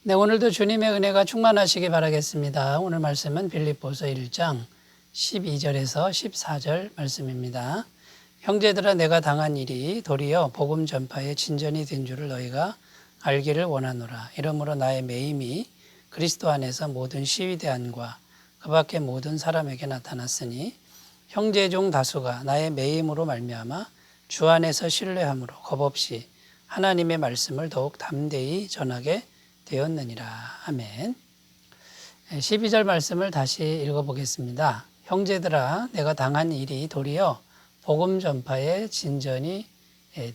네, 오늘도 주님의 은혜가 충만하시기 바라겠습니다. 오늘 말씀은 빌립보서 1장 12절에서 14절 말씀입니다. 형제들아, 내가 당한 일이 도리어 복음 전파의 진전이 된 줄을 너희가 알기를 원하노라. 이러므로 나의 매임이 그리스도 안에서 모든 시위대안과 그 밖의 모든 사람에게 나타났으니 형제 중 다수가 나의 매임으로 말미암아 주 안에서 신뢰함으로 겁없이 하나님의 말씀을 더욱 담대히 전하게 되었느니라. 아멘. 12절 말씀을 다시 읽어보겠습니다. 형제들아, 내가 당한 일이 도리어 복음 전파의 진전이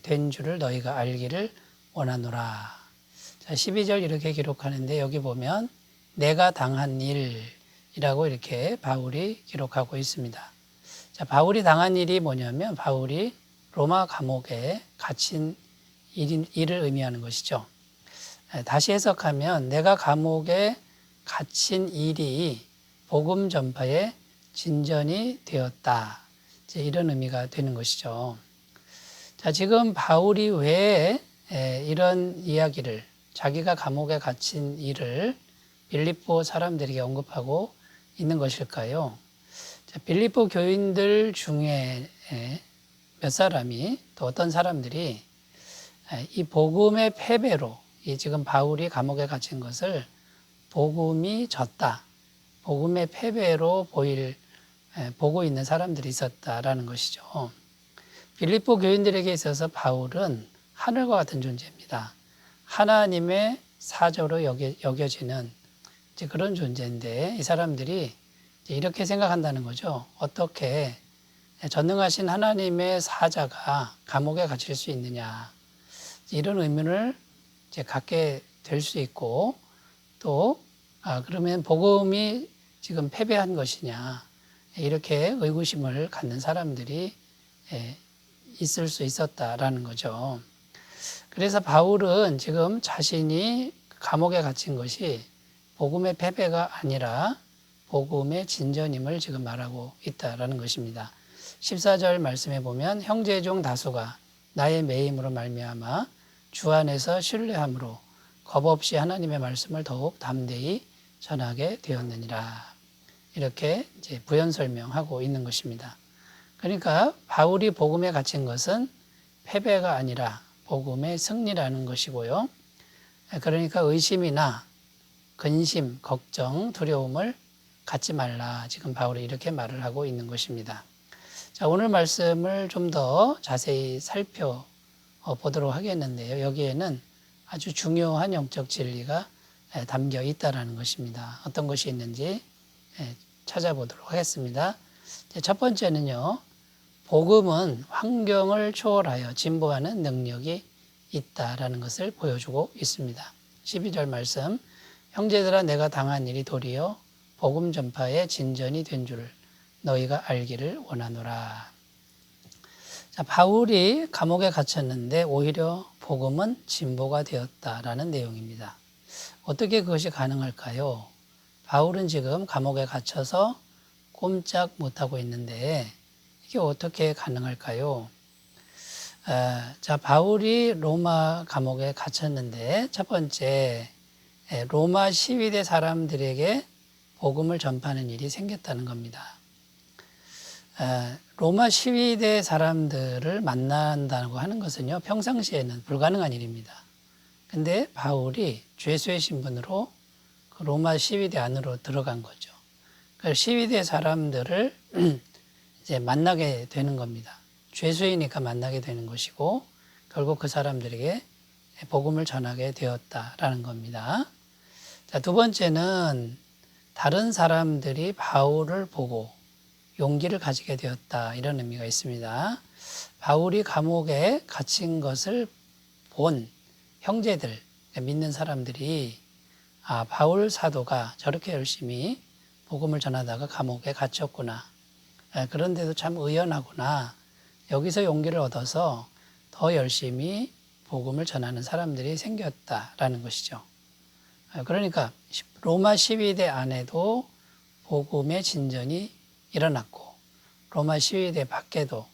된 줄을 너희가 알기를 원하노라. 자, 12절 이렇게 기록하는데 여기 보면 내가 당한 일이라고 이렇게 바울이 기록하고 있습니다. 자, 바울이 당한 일이 뭐냐면 바울이 로마 감옥에 갇힌 일을 의미하는 것이죠. 다시 해석하면 내가 감옥에 갇힌 일이 복음 전파의 진전이 되었다. 이런 의미가 되는 것이죠. 자, 지금 바울이 왜 이런 이야기를 자기가 감옥에 갇힌 일을 빌립보 사람들에게 언급하고 있는 것일까요? 자, 빌립보 교인들 중에 몇 사람이 또 어떤 사람들이 이 복음의 패배로 이 지금 바울이 감옥에 갇힌 것을 복음이 졌다, 복음의 패배로 보고 있는 사람들이 있었다라는 것이죠. 빌립보 교인들에게 있어서 바울은 하늘과 같은 존재입니다. 하나님의 사자로 여겨지는 그런 존재인데 이 사람들이 이렇게 생각한다는 거죠. 어떻게 전능하신 하나님의 사자가 감옥에 갇힐 수 있느냐, 이런 의문을 갖게 될 수 있고, 또 그러면 복음이 지금 패배한 것이냐, 이렇게 의구심을 갖는 사람들이 있을 수 있었다라는 거죠. 그래서 바울은 지금 자신이 감옥에 갇힌 것이 복음의 패배가 아니라 복음의 진전임을 지금 말하고 있다라는 것입니다. 14절 말씀에 보면 형제 중 다수가 나의 매임으로 말미암아 주 안에서 신뢰함으로 겁없이 하나님의 말씀을 더욱 담대히 전하게 되었느니라. 이렇게 이제 부연 설명하고 있는 것입니다. 그러니까 바울이 복음에 갇힌 것은 패배가 아니라 복음의 승리라는 것이고요. 그러니까 의심이나 근심, 걱정, 두려움을 갖지 말라. 지금 바울이 이렇게 말을 하고 있는 것입니다. 자, 오늘 말씀을 좀 더 자세히 살펴보도록 하겠는데요. 여기에는 아주 중요한 영적 진리가 담겨 있다는 것입니다. 어떤 것이 있는지 찾아보도록 하겠습니다. 첫 번째는요, 복음은 환경을 초월하여 진보하는 능력이 있다라는 것을 보여주고 있습니다. 12절 말씀, 형제들아, 내가 당한 일이 도리어 복음 전파의 진전이 된 줄 너희가 알기를 원하노라. 자, 바울이 감옥에 갇혔는데 오히려 복음은 진보가 되었다라는 내용입니다. 어떻게 그것이 가능할까요? 바울은 지금 감옥에 갇혀서 꼼짝 못하고 있는데 이게 어떻게 가능할까요? 자, 바울이 로마 감옥에 갇혔는데 첫 번째, 로마 시위대 사람들에게 복음을 전파하는 일이 생겼다는 겁니다. 로마 시위대 사람들을 만난다고 하는 것은요, 평상시에는 불가능한 일입니다. 근데 바울이 죄수의 신분으로 그 로마 시위대 안으로 들어간 거죠. 그 시위대 사람들을 이제 만나게 되는 겁니다. 죄수이니까 만나게 되는 것이고, 결국 그 사람들에게 복음을 전하게 되었다라는 겁니다. 자, 두 번째는 다른 사람들이 바울을 보고 용기를 가지게 되었다, 이런 의미가 있습니다. 바울이 감옥에 갇힌 것을 본 형제들, 믿는 사람들이 바울 사도가 저렇게 열심히 복음을 전하다가 감옥에 갇혔구나, 그런데도 참 의연하구나, 여기서 용기를 얻어서 더 열심히 복음을 전하는 사람들이 생겼다라는 것이죠. 그러니까 로마 시위대 안에도 복음의 진전이 일어났고, 로마 시위대 밖에도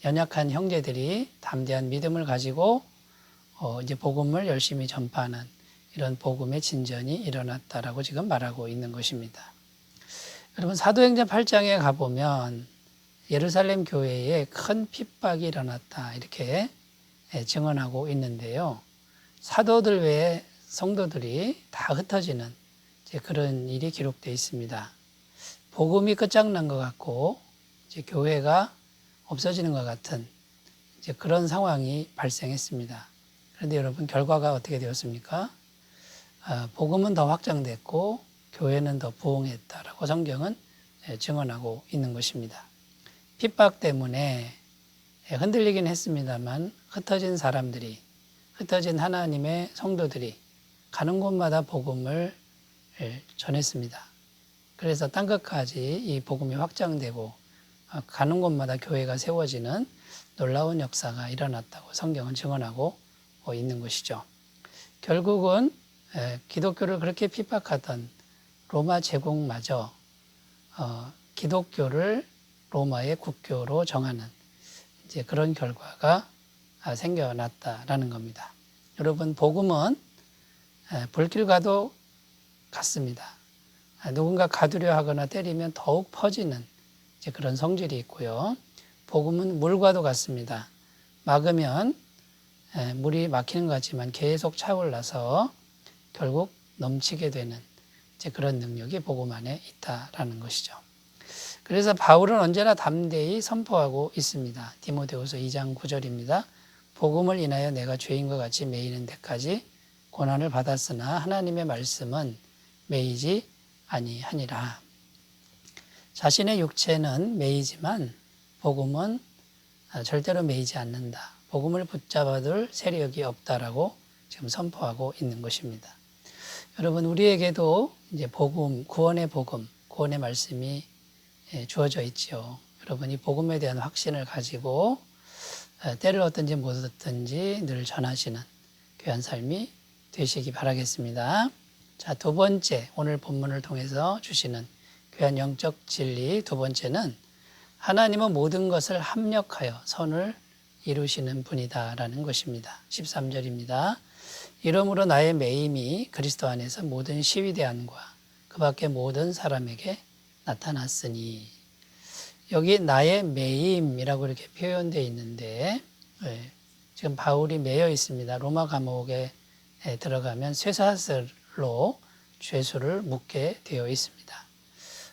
연약한 형제들이 담대한 믿음을 가지고 이제 복음을 열심히 전파하는 이런 복음의 진전이 일어났다라고 지금 말하고 있는 것입니다. 여러분 사도행전 8장에 가보면 예루살렘 교회에 큰 핍박이 일어났다 이렇게 증언하고 있는데요. 사도들 외에 성도들이 다 흩어지는 그런 일이 기록되어 있습니다. 복음이 끝장난 것 같고 이제 교회가 없어지는 것 같은 이제 그런 상황이 발생했습니다. 그런데 여러분 결과가 어떻게 되었습니까? 복음은 더 확장됐고 교회는 더 부흥했다라고 성경은 증언하고 있는 것입니다. 핍박 때문에 흔들리긴 했습니다만 흩어진 사람들이, 흩어진 하나님의 성도들이 가는 곳마다 복음을 전했습니다. 그래서 땅끝까지 이 복음이 확장되고 가는 곳마다 교회가 세워지는 놀라운 역사가 일어났다고 성경은 증언하고 있는 것이죠. 결국은 기독교를 그렇게 핍박하던 로마 제국마저 기독교를 로마의 국교로 정하는 이제 그런 결과가 생겨났다라는 겁니다. 여러분 복음은 불길과도 같습니다. 누군가 가두려 하거나 때리면 더욱 퍼지는 이제 그런 성질이 있고요. 복음은 물과도 같습니다. 막으면 물이 막히는 것 같지만 계속 차올라서 결국 넘치게 되는 이제 그런 능력이 복음 안에 있다라는 것이죠. 그래서 바울은 언제나 담대히 선포하고 있습니다. 디모데후서 2장 9절입니다. 복음을 인하여 내가 죄인과 같이 매이는 데까지 고난을 받았으나 하나님의 말씀은 매이지 아니하니라. 자신의 육체는 매이지만 복음은 절대로 매이지 않는다. 복음을 붙잡아둘 세력이 없다라고 지금 선포하고 있는 것입니다. 여러분 우리에게도 이제 복음, 구원의 복음, 구원의 말씀이 주어져 있죠. 여러분 이 복음에 대한 확신을 가지고 때를 얻든지 못 얻든지 늘 전하시는 귀한 삶이 되시기 바라겠습니다. 자, 두 번째 오늘 본문을 통해서 주시는 귀한 영적 진리 두 번째는 하나님은 모든 것을 합력하여 선을 이루시는 분이다라는 것입니다. 13절입니다. 이러므로 나의 매임이 그리스도 안에서 모든 시위대안과 그 밖의 모든 사람에게 나타났으니 여기 나의 매임이라고 이렇게 표현되어 있는데 지금 바울이 매여 있습니다. 로마 감옥에 들어가면 쇠사슬로 죄수를 묶게 되어 있습니다.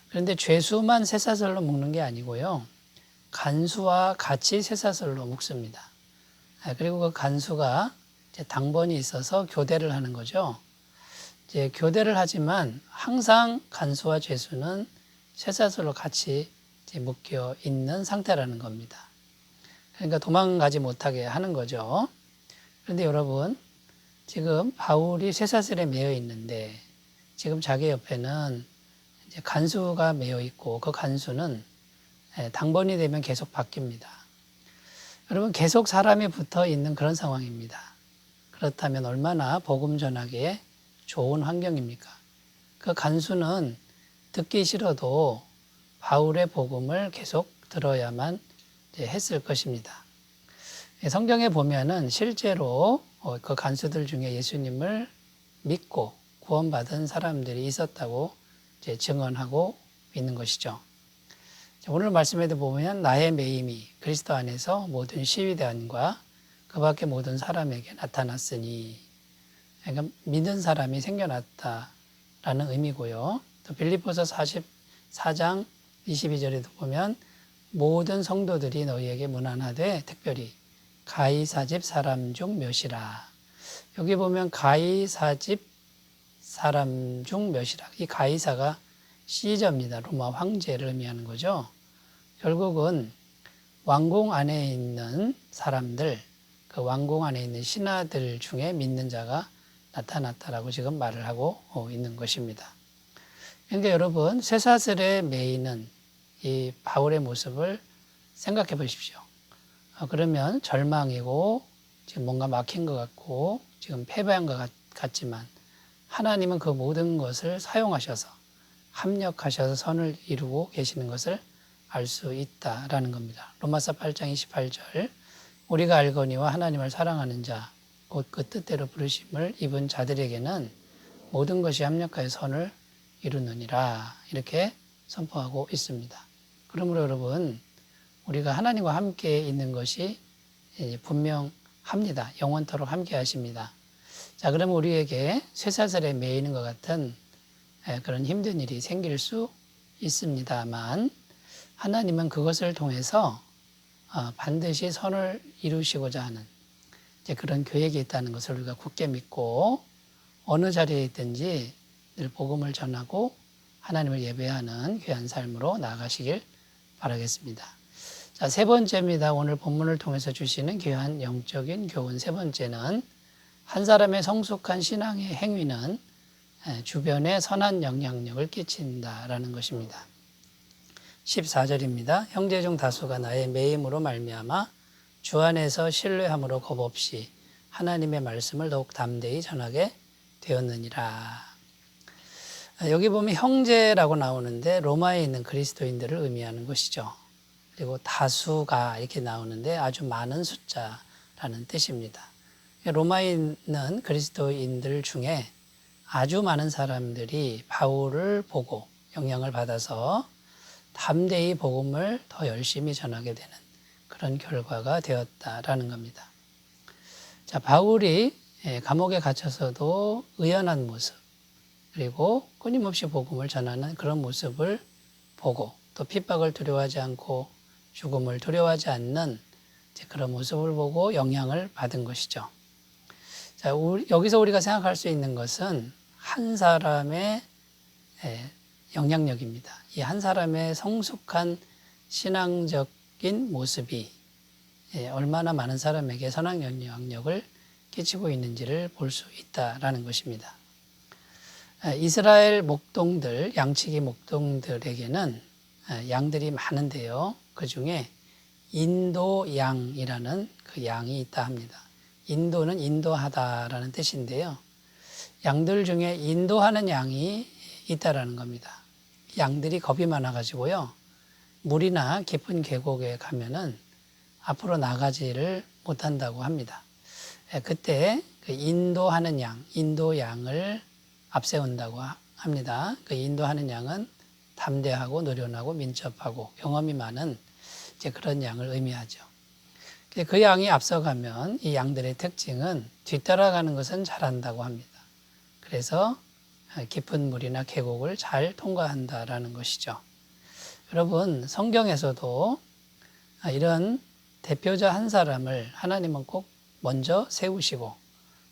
그런데 죄수만 쇠사슬로 묶는 게 아니고요. 간수와 같이 쇠사슬로 묶습니다. 그리고 그 간수가 이제 당번이 있어서 교대를 하는 거죠. 이제 교대를 하지만 항상 간수와 죄수는 쇠사슬로 같이 이제 묶여 있는 상태라는 겁니다. 그러니까 도망가지 못하게 하는 거죠. 그런데 여러분, 지금 바울이 쇠사슬에 매여 있는데 지금 자기 옆에는 이제 간수가 매여 있고 그 간수는 당번이 되면 계속 바뀝니다. 여러분, 계속 사람이 붙어 있는 그런 상황입니다. 그렇다면 얼마나 복음 전하기에 좋은 환경입니까? 그 간수는 듣기 싫어도 바울의 복음을 계속 들어야만 했을 것입니다. 성경에 보면은 실제로 그 간수들 중에 예수님을 믿고 구원받은 사람들이 있었다고 이제 증언하고 있는 것이죠. 오늘 말씀에도 보면 나의 매임이 그리스도 안에서 모든 시위대안과 그 밖의 모든 사람에게 나타났으니, 그러니까 믿는 사람이 생겨났다라는 의미고요. 또 빌립보서 44장 22절에도 보면 모든 성도들이 너희에게 문안하되 특별히 가이사집 사람 중 몇이라. 여기 보면 가이사집 사람 중 몇이라. 이 가이사가 시저입니다. 로마 황제를 의미하는 거죠. 결국은 왕궁 안에 있는 사람들, 그 왕궁 안에 있는 신하들 중에 믿는 자가 나타났다라고 지금 말을 하고 있는 것입니다. 그러니까 여러분, 쇠사슬에 매이는 이 바울의 모습을 생각해 보십시오. 그러면 절망이고 지금 뭔가 막힌 것 같고 지금 패배한 것 같지만 하나님은 그 모든 것을 사용하셔서 합력하셔서 선을 이루고 계시는 것을 알 수 있다라는 겁니다. 로마서 8장 28절 우리가 알거니와 하나님을 사랑하는 자 곧 그 뜻대로 부르심을 입은 자들에게는 모든 것이 합력하여 선을 이루느니라 이렇게 선포하고 있습니다. 그러므로 여러분 우리가 하나님과 함께 있는 것이 분명합니다. 영원토록 함께 하십니다. 자, 그러면 우리에게 쇠사슬에 매이는 것 같은 그런 힘든 일이 생길 수 있습니다만 하나님은 그것을 통해서 반드시 선을 이루시고자 하는 그런 계획이 있다는 것을 우리가 굳게 믿고 어느 자리에 있든지 늘 복음을 전하고 하나님을 예배하는 귀한 삶으로 나아가시길 바라겠습니다. 자, 세 번째입니다. 오늘 본문을 통해서 주시는 귀한 영적인 교훈 세 번째는 한 사람의 성숙한 신앙의 행위는 주변에 선한 영향력을 끼친다라는 것입니다. 14절입니다. 형제 중 다수가 나의 매임으로 말미암아 주 안에서 신뢰함으로 겁없이 하나님의 말씀을 더욱 담대히 전하게 되었느니라. 여기 보면 형제라고 나오는데 로마에 있는 그리스도인들을 의미하는 것이죠. 그리고 다수가 이렇게 나오는데 아주 많은 숫자라는 뜻입니다. 로마에 있는 그리스도인들 중에 아주 많은 사람들이 바울을 보고 영향을 받아서 담대히 복음을 더 열심히 전하게 되는 그런 결과가 되었다라는 겁니다. 자, 바울이 감옥에 갇혀서도 의연한 모습, 그리고 끊임없이 복음을 전하는 그런 모습을 보고 또 핍박을 두려워하지 않고 죽음을 두려워하지 않는 그런 모습을 보고 영향을 받은 것이죠. 자, 여기서 우리가 생각할 수 있는 것은 한 사람의 영향력입니다. 이 한 사람의 성숙한 신앙적인 모습이 얼마나 많은 사람에게 선한 영향력을 끼치고 있는지를 볼 수 있다라는 것입니다. 이스라엘 목동들, 양치기 목동들에게는 양들이 많은데요. 그 중에 인도 양이라는 그 양이 있다 합니다. 인도는 인도하다라는 뜻인데요. 양들 중에 인도하는 양이 있다라는 겁니다. 양들이 겁이 많아가지고요. 물이나 깊은 계곡에 가면은 앞으로 나가지를 못한다고 합니다. 그때 그 인도하는 양, 인도 양을 앞세운다고 합니다. 그 인도하는 양은 담대하고 노련하고 민첩하고 경험이 많은 그런 양을 의미하죠. 그 양이 앞서가면 이 양들의 특징은 뒤따라가는 것은 잘한다고 합니다. 그래서 깊은 물이나 계곡을 잘 통과한다라는 것이죠. 여러분, 성경에서도 이런 대표자 한 사람을 하나님은 꼭 먼저 세우시고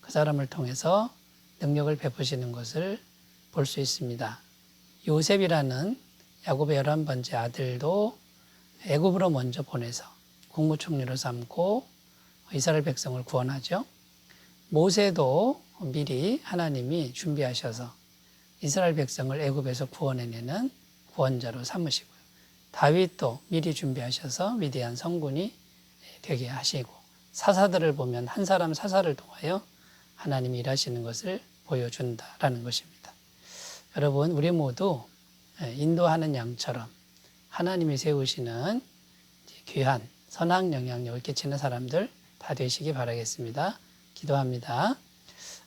그 사람을 통해서 능력을 베푸시는 것을 볼 수 있습니다. 요셉이라는 야곱의 11번째 아들도 애굽으로 먼저 보내서 국무총리로 삼고 이스라엘 백성을 구원하죠. 모세도 미리 하나님이 준비하셔서 이스라엘 백성을 애굽에서 구원해내는 구원자로 삼으시고요. 다윗도 미리 준비하셔서 위대한 성군이 되게 하시고 사사들을 보면 한 사람 사사를 통하여 하나님이 일하시는 것을 보여준다라는 것입니다. 여러분, 우리 모두 인도하는 양처럼 하나님이 세우시는 귀한 선한 영향력을 끼치는 사람들 다 되시기 바라겠습니다. 기도합니다.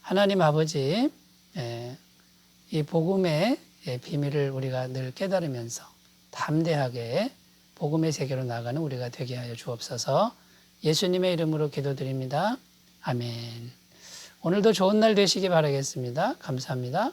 하나님 아버지, 이 복음의 비밀을 우리가 늘 깨달으면서 담대하게 복음의 세계로 나가는 우리가 되게 하여 주옵소서. 예수님의 이름으로 기도드립니다. 아멘. 오늘도 좋은 날 되시기 바라겠습니다. 감사합니다.